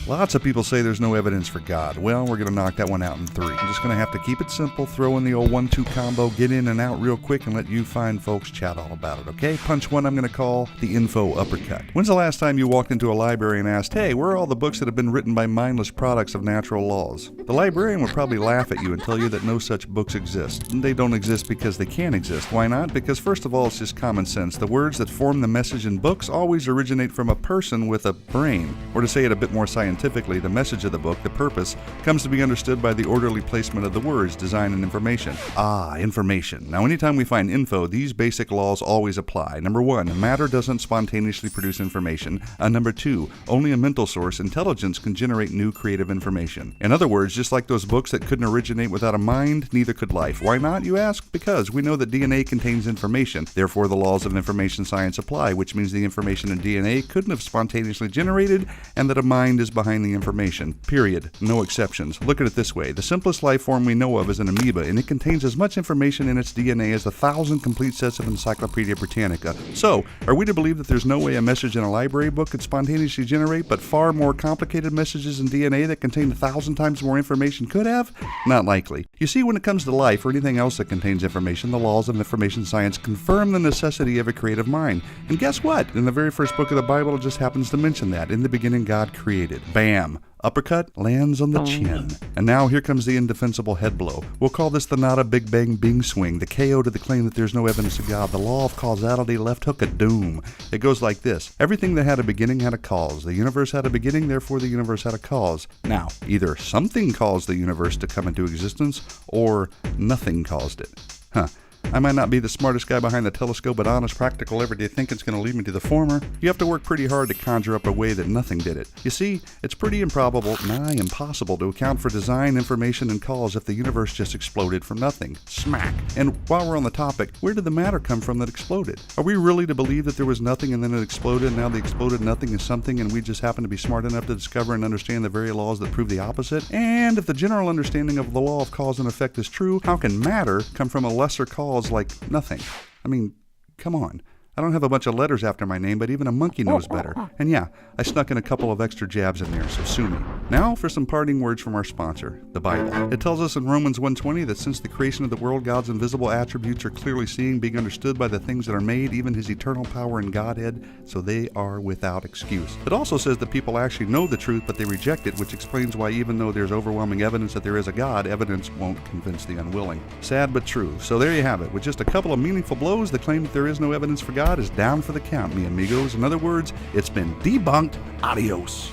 Lots of people say there's no evidence for God. Well, we're going to knock that one out in 3. I'm just going to have to keep it simple, throw in the old 1-2 combo, get in and out real quick, and let you fine folks chat all about it, okay? Punch 1 I'm going to call the Info Uppercut. When's the last time you walked into a library and asked, hey, where are all the books that have been written by mindless products of natural laws? The librarian would probably laugh at you and tell you that no such books exist. They don't exist because they can't exist. Why not? Because first of all, it's just common sense. The words that form the message in books always originate from a person with a brain. Or to say it a bit more scientifically, the message of the book, the purpose, comes to be understood by the orderly placement of the words, design, and information. Information. Now, anytime we find info, these basic laws always apply. Number 1, matter doesn't spontaneously produce information. Number 2, only a mental source, intelligence, can generate new creative information. In other words, just like those books that couldn't originate without a mind, neither could life. Why not, you ask? Because we know that DNA contains information. Therefore, the laws of information science apply, which means the information in DNA couldn't have spontaneously generated, and that a mind is behind the information. Period. No exceptions. Look at it this way. The simplest life form we know of is an amoeba, and it contains as much information in its DNA as 1,000 complete sets of Encyclopedia Britannica. So, are we to believe that there's no way a message in a library book could spontaneously generate, but far more complicated messages in DNA that contain 1,000 times more information could have? Not likely. You see, when it comes to life or anything else that contains information, the laws of information science confirm the necessity of a creative mind. And guess what? In the very first book of the Bible, it just happens to mention that. In the beginning, God created. Bam! Uppercut lands on the chin. And now here comes the indefensible head blow. We'll call this the Nada Big Bang Bing swing, the KO to the claim that there's no evidence of God, the law of causality, left hook of doom. It goes like this. Everything that had a beginning had a cause. The universe had a beginning, therefore the universe had a cause. Now, either something caused the universe to come into existence, or nothing caused it. I might not be the smartest guy behind the telescope, but honest, practical, everyday thinking's going to lead me to the former. You have to work pretty hard to conjure up a way that nothing did it. You see, it's pretty improbable, nigh impossible, to account for design, information, and cause if the universe just exploded from nothing. Smack. And while we're on the topic, where did the matter come from that exploded? Are we really to believe that there was nothing and then it exploded, and now the exploded nothing is something, and we just happen to be smart enough to discover and understand the very laws that prove the opposite? And if the general understanding of the law of cause and effect is true, how can matter come from a lesser cause like nothing? I mean, come on. I don't have a bunch of letters after my name, but even a monkey knows better. And yeah, I snuck in a couple of extra jabs in there, so sue me. Now for some parting words from our sponsor, the Bible. It tells us in Romans 1:20 that since the creation of the world, God's invisible attributes are clearly seen, being understood by the things that are made, even his eternal power and Godhead, so they are without excuse. It also says that people actually know the truth, but they reject it, which explains why even though there's overwhelming evidence that there is a God, evidence won't convince the unwilling. Sad but true. So there you have it. With just a couple of meaningful blows, the claim that there is no evidence for God is down for the count, mi amigos. In other words, it's been debunked. Adios.